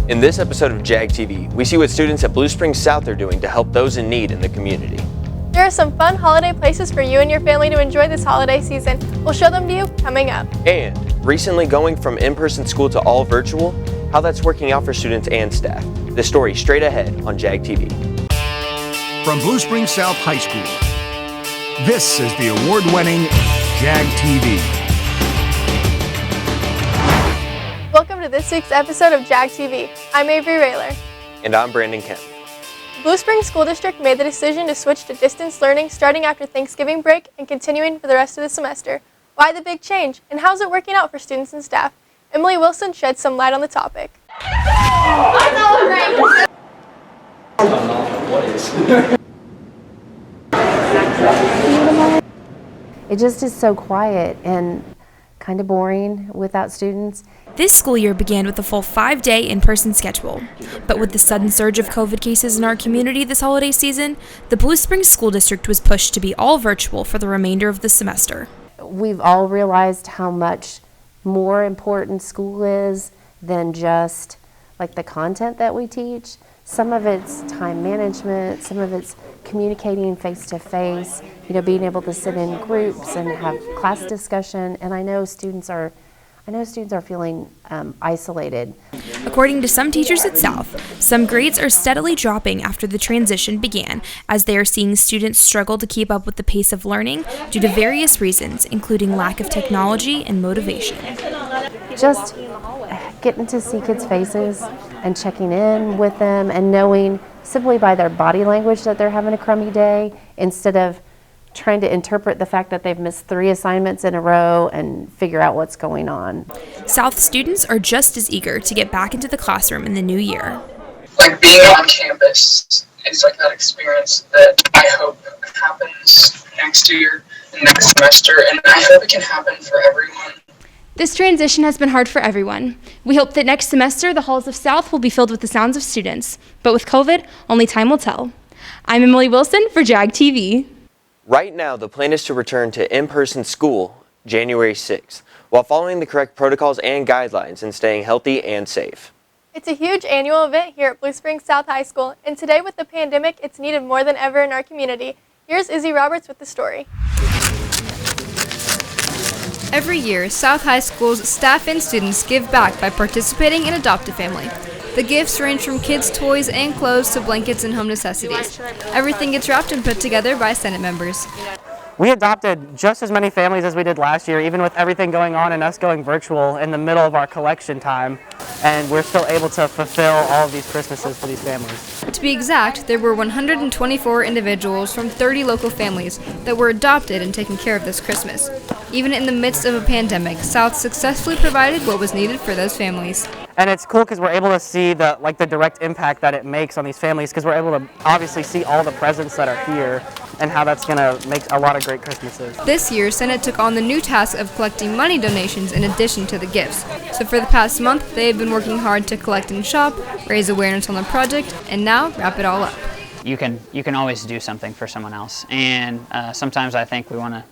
In this episode of Jag TV, we see what students at Blue Springs South are doing to help those in need in the community. There are some fun holiday places for you and your family to enjoy this holiday season. We'll show them to you coming up. And recently going from in-person school to all virtual, how that's working out for students and staff. The story straight ahead on Jag TV. From Blue Springs South High School, this is the award-winning Jag TV. Welcome to this week's episode of Jag TV. I'm Avery Rayler. And I'm Brandon Kemp. The Blue Springs School District made the decision to switch to distance learning starting after Thanksgiving break and continuing for the rest of the semester. Why the big change, and how's it working out for students and staff? Emily Wilson shed some light on the topic. It just is so quiet and kind of boring without students. This school year began with a full 5-day in-person schedule. But with the sudden surge of COVID cases in our community this holiday season, the Blue Springs School District was pushed to be all virtual for the remainder of the semester. We've all realized how much more important school is than just like the content that we teach. Some of it's time management, some of it's communicating face-to-face, being able to sit in groups and have class discussion. And I know students are feeling isolated. According to some teachers at South, some grades are steadily dropping after the transition began, as they are seeing students struggle to keep up with the pace of learning due to various reasons, including lack of technology and motivation. Just getting to see kids' faces and checking in with them and knowing simply by their body language that they're having a crummy day, instead of trying to interpret the fact that they've missed 3 assignments in a row and figure out what's going on. South students are just as eager to get back into the classroom in the new year. Like being on campus is like that experience that I hope happens next year and next semester, and I hope it can happen for everyone. This transition has been hard for everyone. We hope that next semester the halls of South will be filled with the sounds of students, but with COVID, only time will tell. I'm Emily Wilson for Jag TV. Right now, the plan is to return to in-person school January 6th, while following the correct protocols and guidelines and staying healthy and safe. It's a huge annual event here at Blue Springs South High School, and today with the pandemic, it's needed more than ever in our community. Here's Izzy Roberts with the story. Every year, South High School's staff and students give back by participating in Adopt a Family. The gifts range from kids' toys and clothes to blankets and home necessities. Everything gets wrapped and put together by Senate members. We adopted just as many families as we did last year, even with everything going on and us going virtual in the middle of our collection time. And we're still able to fulfill all of these Christmases for these families. To be exact, there were 124 individuals from 30 local families that were adopted and taken care of this Christmas. Even in the midst of a pandemic, South successfully provided what was needed for those families. And it's cool because we're able to see the direct impact that it makes on these families, because we're able to obviously see all the presents that are here and how that's going to make a lot of great Christmases. This year, Senate took on the new task of collecting money donations in addition to the gifts. So for the past month, they have been working hard to collect and shop, raise awareness on the project, and now wrap it all up. You can always do something for someone else, and sometimes I think we want to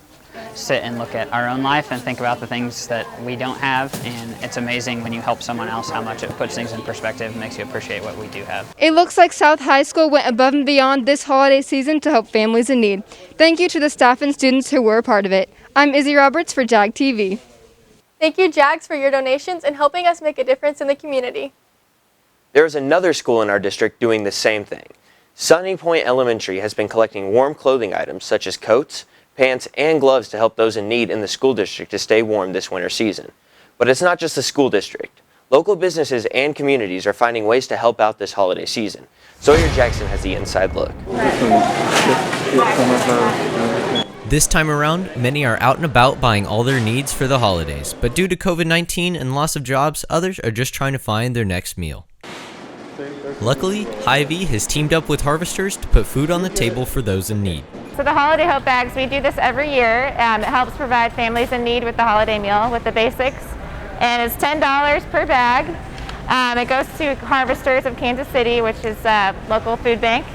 sit and look at our own life and think about the things that we don't have, and it's amazing when you help someone else how much it puts things in perspective and makes you appreciate what we do have. It looks like South High School went above and beyond this holiday season to help families in need. Thank you to the staff and students who were a part of it. I'm Izzy Roberts for Jag TV. Thank you, Jags, for your donations and helping us make a difference in the community. There is another school in our district doing the same thing. Sunny Point Elementary has been collecting warm clothing items such as coats, pants, and gloves to help those in need in the school district to stay warm this winter season. But it's not just the school district. Local businesses and communities are finding ways to help out this holiday season. Sawyer Jackson has the inside look. This time around, many are out and about buying all their needs for the holidays, but due to COVID-19 and loss of jobs, others are just trying to find their next meal. Luckily, HyVee has teamed up with harvesters to put food on the table for those in need. So the Holiday Hope Bags, we do this every year. It helps provide families in need with the holiday meal, with the basics. And it's $10 per bag. It goes to Harvesters of Kansas City, which is a local food bank.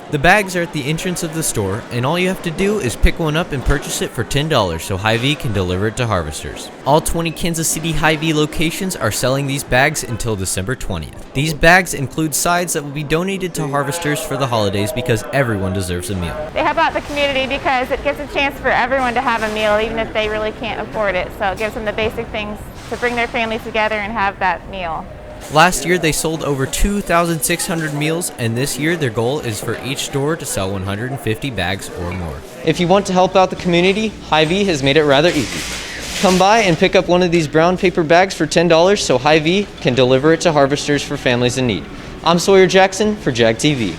The bags are at the entrance of the store, and all you have to do is pick one up and purchase it for $10 so HyVee can deliver it to harvesters. All 20 Kansas City HyVee locations are selling these bags until December 20th. These bags include sides that will be donated to harvesters for the holidays because everyone deserves a meal. They help out the community because it gives a chance for everyone to have a meal, even if they really can't afford it. So it gives them the basic things to bring their families together and have that meal. Last year they sold over 2,600 meals, and this year their goal is for each store to sell 150 bags or more. If you want to help out the community, HyVee has made it rather easy. Come by and pick up one of these brown paper bags for $10 so HyVee can deliver it to harvesters for families in need. I'm Sawyer Jackson for Jag TV.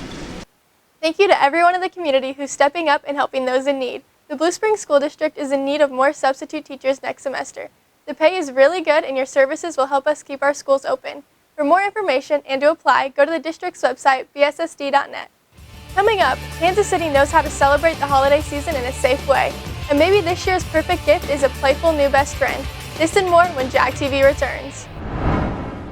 Thank you to everyone in the community who's stepping up and helping those in need. The Blue Springs School District is in need of more substitute teachers next semester. The pay is really good and your services will help us keep our schools open. For more information and to apply, go to the district's website, bssd.net. Coming up, Kansas City knows how to celebrate the holiday season in a safe way. And maybe this year's perfect gift is a playful new best friend. This and more when Jag TV returns.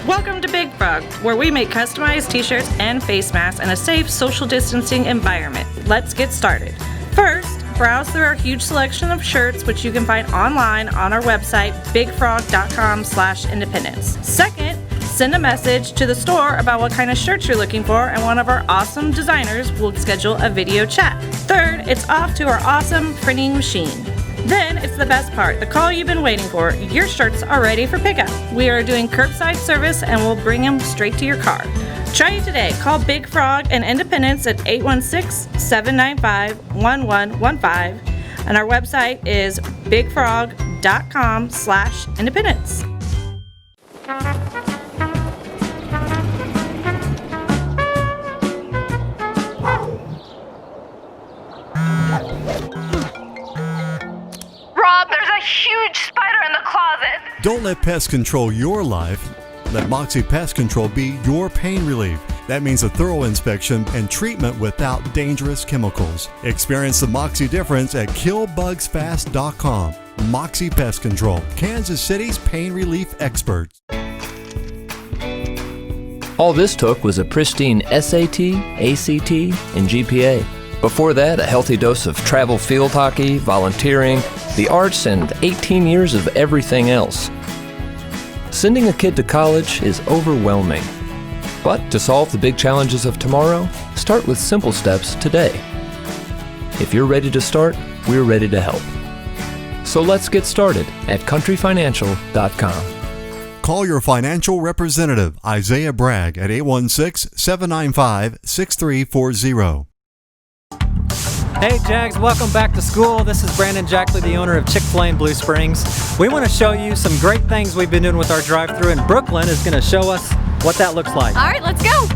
Welcome to Big Frog, where we make customized t-shirts and face masks in a safe social distancing environment. Let's get started. First, browse through our huge selection of shirts, which you can find online on our website, bigfrog.com/independence. Second, send a message to the store about what kind of shirts you're looking for, and one of our awesome designers will schedule a video chat. Third, it's off to our awesome printing machine. Then it's the best part, the call you've been waiting for. Your shirts are ready for pickup. We are doing curbside service and we'll bring them straight to your car. Try it today. Call Big Frog and Independence at 816-795-1115. And our website is bigfrog.com/independence. Rob, there's a huge spider in the closet. Don't let pests control your life. Let Moxie Pest Control be your pain relief. That means a thorough inspection and treatment without dangerous chemicals. Experience the Moxie difference at killbugsfast.com. Moxie Pest Control, Kansas City's pain relief experts. All this took was a pristine SAT, ACT, and GPA. Before that, a healthy dose of travel field hockey, volunteering, the arts, and 18 years of everything else. Sending a kid to college is overwhelming. But to solve the big challenges of tomorrow, start with simple steps today. If you're ready to start, we're ready to help. So let's get started at countryfinancial.com. Call your financial representative, Isaiah Bragg, at 816-795-6340. Hey Jags, welcome back to school. This is Brandon Jackley, the owner of Chick-fil-A in Blue Springs. We want to show you some great things we've been doing with our drive-thru, and Brooklyn is going to show us what that looks like. All right, let's go.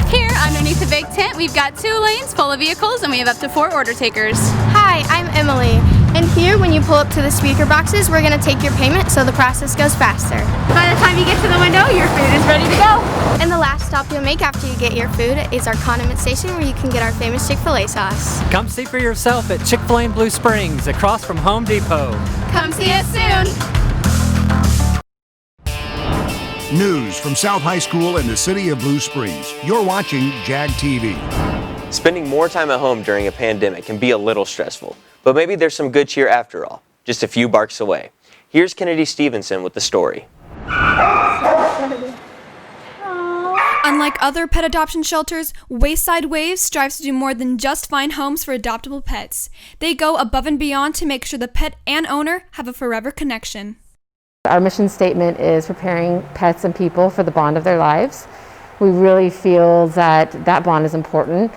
Here, underneath the big tent, we've got 2 lanes full of vehicles, and we have up to 4 order takers. Hi, I'm Emily. And here, when you pull up to the speaker boxes, we're going to take your payment so the process goes faster. By the time you get to the window, your food is ready to go. And the last stop you'll make after you get your food is our condiment station where you can get our famous Chick-fil-A sauce. Come see for yourself at Chick-fil-A in Blue Springs, across from Home Depot. Come see us soon. News from South High School in the city of Blue Springs. You're watching Jag TV. Spending more time at home during a pandemic can be a little stressful, but maybe there's some good cheer after all, just a few barks away. Here's Kennedy Stevenson with the story. Unlike other pet adoption shelters, Wayside Waves strives to do more than just find homes for adoptable pets. They go above and beyond to make sure the pet and owner have a forever connection. Our mission statement is preparing pets and people for the bond of their lives. We really feel that that bond is important.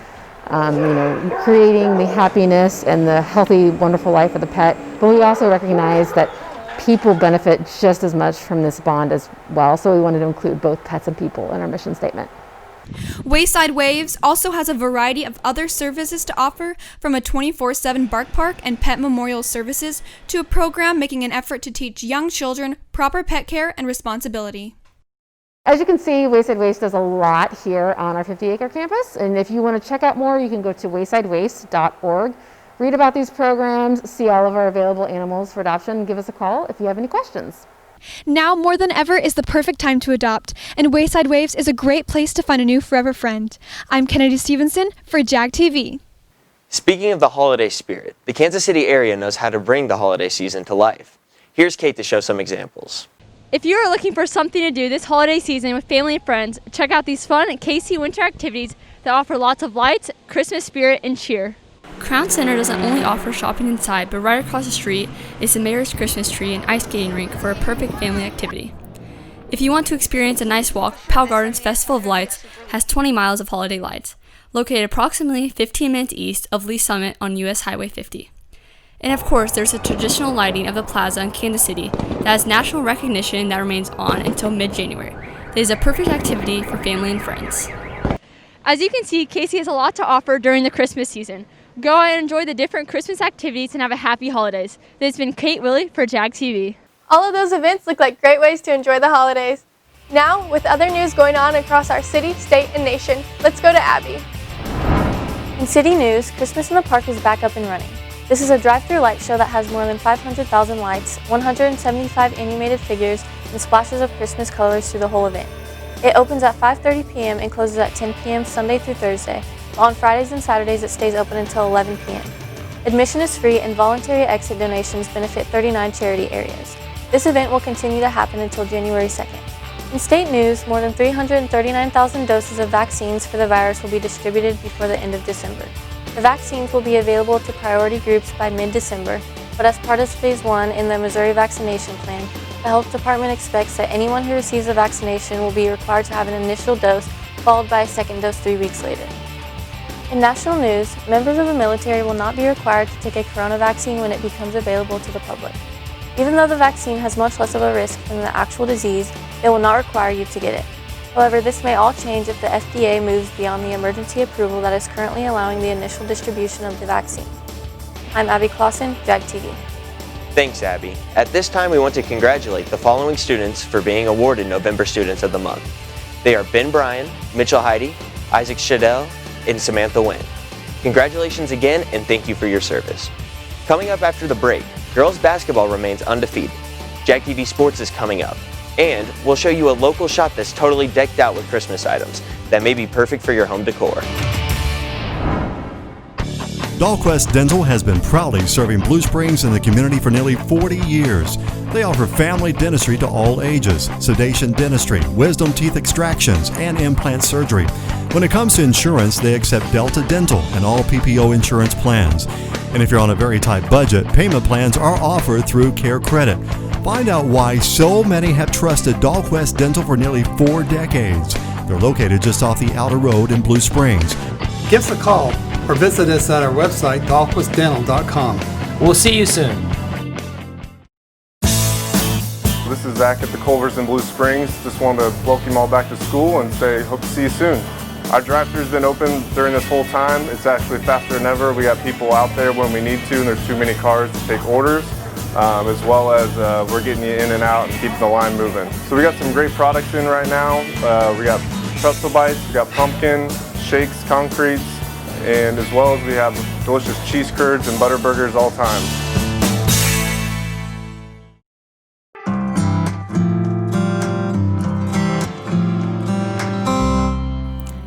Creating the happiness and the healthy, wonderful life of the pet. But we also recognize that people benefit just as much from this bond as well. So we wanted to include both pets and people in our mission statement. Wayside Waves also has a variety of other services to offer, from a 24/7 bark park and pet memorial services to a program making an effort to teach young children proper pet care and responsibility. As you can see, Wayside Waste does a lot here on our 50-acre campus, and if you want to check out more, you can go to waysidewaste.org, read about these programs, see all of our available animals for adoption, and give us a call if you have any questions. Now more than ever is the perfect time to adopt, and Wayside Waves is a great place to find a new forever friend. I'm Kennedy Stevenson for Jag TV. Speaking of the holiday spirit, the Kansas City area knows how to bring the holiday season to life. Here's Kate to show some examples. If you are looking for something to do this holiday season with family and friends, check out these fun KC winter activities that offer lots of lights, Christmas spirit, and cheer. Crown Center doesn't only offer shopping inside, but right across the street is the Mayor's Christmas Tree and ice skating rink for a perfect family activity. If you want to experience a nice walk, Powell Gardens Festival of Lights has 20 miles of holiday lights, located approximately 15 minutes east of Lee Summit on US Highway 50. And of course, there's the traditional lighting of the plaza in Kansas City that has national recognition that remains on until mid-January. It is a perfect activity for family and friends. As you can see, Casey has a lot to offer during the Christmas season. Go out and enjoy the different Christmas activities and have a happy holidays. This has been Kate Willie for Jag TV. All of those events look like great ways to enjoy the holidays. Now, with other news going on across our city, state, and nation, let's go to Abby. In city news, Christmas in the Park is back up and running. This is a drive-through light show that has more than 500,000 lights, 175 animated figures, and splashes of Christmas colors through the whole event. It opens at 5:30 p.m. and closes at 10 p.m. Sunday through Thursday, while on Fridays and Saturdays it stays open until 11 p.m. Admission is free and voluntary exit donations benefit 39 charity areas. This event will continue to happen until January 2nd. In state news, more than 339,000 doses of vaccines for the virus will be distributed before the end of December. The vaccines will be available to priority groups by mid-December, but as part of Phase 1 in the Missouri vaccination plan, the Health Department expects that anyone who receives a vaccination will be required to have an initial dose, followed by a second dose 3 weeks later. In national news, members of the military will not be required to take a corona vaccine when it becomes available to the public. Even though the vaccine has much less of a risk than the actual disease, it will not require you to get it. However, this may all change if the FDA moves beyond the emergency approval that is currently allowing the initial distribution of the vaccine. I'm Abby Clausen, Jag TV. Thanks, Abby. At this time, we want to congratulate the following students for being awarded November Students of the Month. They are Ben Bryan, Mitchell Heidi, Isaac Shadell, and Samantha Wynn. Congratulations again, and thank you for your service. Coming up after the break, girls basketball remains undefeated. Jag TV Sports is coming up. And we'll show you a local shop that's totally decked out with Christmas items that may be perfect for your home decor. Dahlquist Dental has been proudly serving Blue Springs and the community for nearly 40 years. They offer family dentistry to all ages, sedation dentistry, wisdom teeth extractions, and implant surgery. When it comes to insurance, they accept Delta Dental and all PPO insurance plans. And if you're on a very tight budget, payment plans are offered through Care Credit. Find out why so many have trusted Dahlquist Dental for nearly 4 decades. They're located just off the outer road in Blue Springs. Give us a call or visit us at our website, dahlquistdental.com. We'll see you soon. This is Zach at the Culvers in Blue Springs. Just wanted to welcome you all back to school and say hope to see you soon. Our drive-thru's been open during this whole time. It's actually faster than ever. We got people out there when we need to, and there's too many cars to take orders. As well as we're getting you in and out and keeping the line moving. So we got some great products in right now. We got pretzel bites, we got pumpkin, shakes, concretes, and as well as we have delicious cheese curds and butter burgers all time.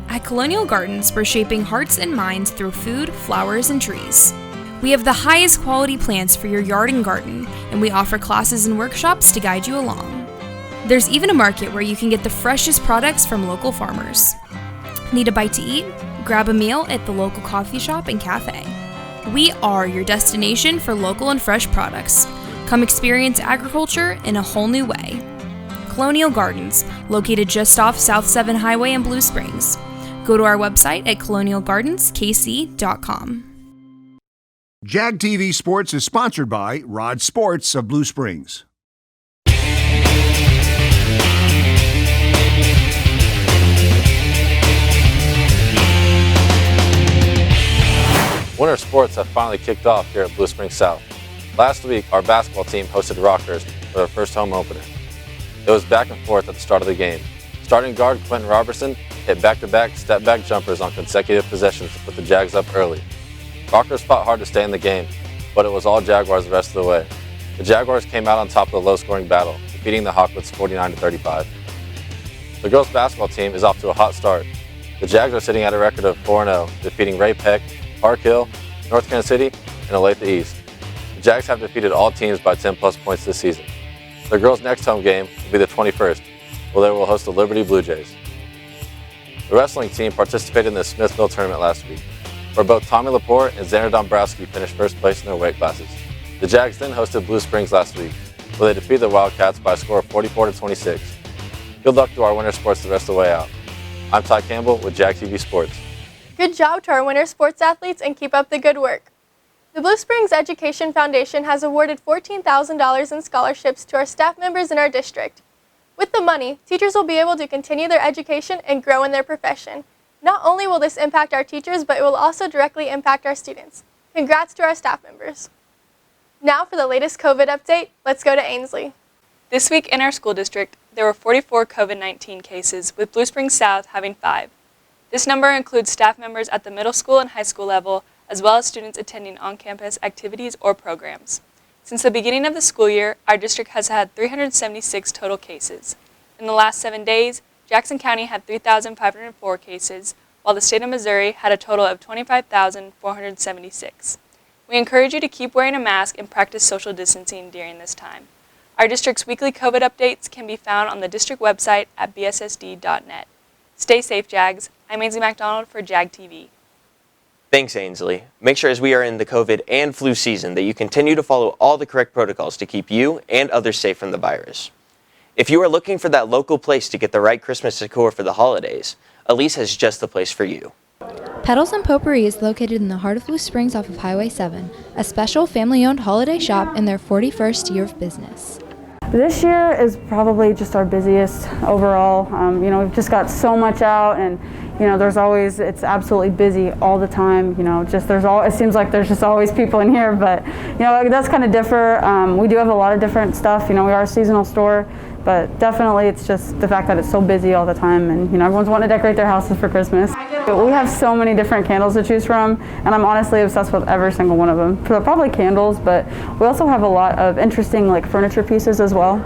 At Colonial Gardens, we're shaping hearts and minds through food, flowers, and trees. We have the highest quality plants for your yard and garden, and we offer classes and workshops to guide you along. There's even a market where you can get the freshest products from local farmers. Need a bite to eat? Grab a meal at the local coffee shop and cafe. We are your destination for local and fresh products. Come experience agriculture in a whole new way. Colonial Gardens, located just off South 7 Highway in Blue Springs. Go to our website at colonialgardenskc.com. Jag TV Sports is sponsored by Rod Sports of Blue Springs. Winter sports have finally kicked off here at Blue Springs South. Last week, our basketball team hosted Rockers for their first home opener. It was back and forth at the start of the game. Starting guard Quentin Robertson hit back-to-back step-back jumpers on consecutive possessions to put the Jags up early. Rockers fought hard to stay in the game, but it was all Jaguars the rest of the way. The Jaguars came out on top of the low-scoring battle, defeating the Hawklets 49-35. The girls basketball team is off to a hot start. The Jags are sitting at a record of 4-0, defeating Ray Peck, Park Hill, North Kansas City, and Olathe East. The Jags have defeated all teams by 10-plus points this season. The girls' next home game will be the 21st, where they will host the Liberty Blue Jays. The wrestling team participated in the Smithville tournament last week, where both Tommy Laporte and Xander Dombrowski finished first place in their weight classes. The Jags then hosted Blue Springs last week, where they defeated the Wildcats by a score of 44-26. Good luck to our winter sports the rest of the way out. I'm Ty Campbell with Jag TV Sports. Good job to our winter sports athletes and keep up the good work. The Blue Springs Education Foundation has awarded $14,000 in scholarships to our staff members in our district. With the money, teachers will be able to continue their education and grow in their profession. Not only will this impact our teachers, but it will also directly impact our students. Congrats to our staff members. Now for the latest COVID update, let's go to Ainsley. This week in our school district, there were 44 COVID-19 cases, with Blue Springs South having 5. This number includes staff members at the middle school and high school level, as well as students attending on-campus activities or programs. Since the beginning of the school year, our district has had 376 total cases. In the last 7 days, Jackson County had 3,504 cases, while the state of Missouri had a total of 25,476. We encourage you to keep wearing a mask and practice social distancing during this time. Our district's weekly COVID updates can be found on the district website at bssd.net. Stay safe, Jags. I'm Ainsley McDonald for Jag TV. Thanks, Ainsley. Make sure as we are in the COVID and flu season that you continue to follow all the correct protocols to keep you and others safe from the virus. If you are looking for that local place to get the right Christmas decor for the holidays, Elise has just the place for you. Petals and Potpourri is located in the heart of Blue Springs off of Highway 7, a special family-owned holiday shop in their 41st year of business. This year is probably just our busiest overall. We've just got so much out, and it's absolutely busy all the time. It seems like there's just always people in here, but that's kind of differ. We do have a lot of different stuff. We are a seasonal store, but definitely it's just the fact that it's so busy all the time, and everyone's wanting to decorate their houses for Christmas. We have so many different candles to choose from, and I'm honestly obsessed with every single one of them. Probably candles, but we also have a lot of interesting furniture pieces as well.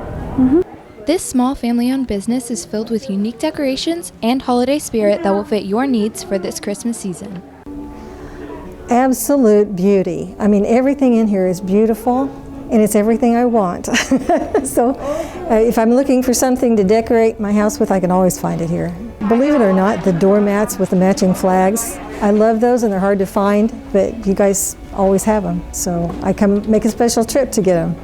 This small family-owned business is filled with unique decorations and holiday spirit that will fit your needs for this Christmas season. Absolute beauty. I mean, everything in here is beautiful, and it's everything I want. So if I'm looking for something to decorate my house with, I can always find it here. Believe it or not, the doormats with the matching flags, I love those, and they're hard to find, but you guys always have them. So I come make a special trip to get them.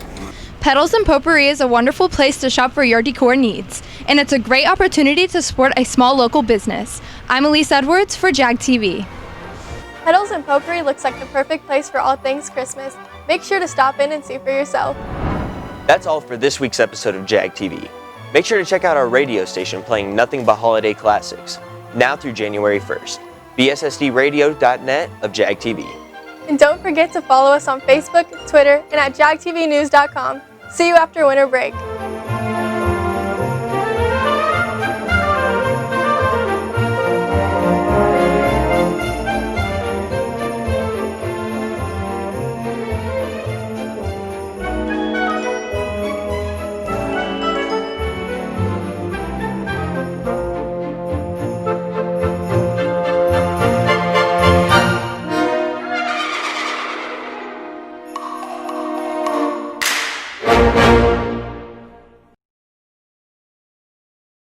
Petals and Potpourri is a wonderful place to shop for your decor needs, and it's a great opportunity to support a small local business. I'm Elise Edwards for Jag TV. Petals and Potpourri looks like the perfect place for all things Christmas. Make sure to stop in and see for yourself. That's all for this week's episode of Jag TV. Make sure to check out our radio station playing nothing but holiday classics, now through January 1st. bssdradio.net of Jag TV. And don't forget to follow us on Facebook, Twitter, and at jagtvnews.com. See you after winter break.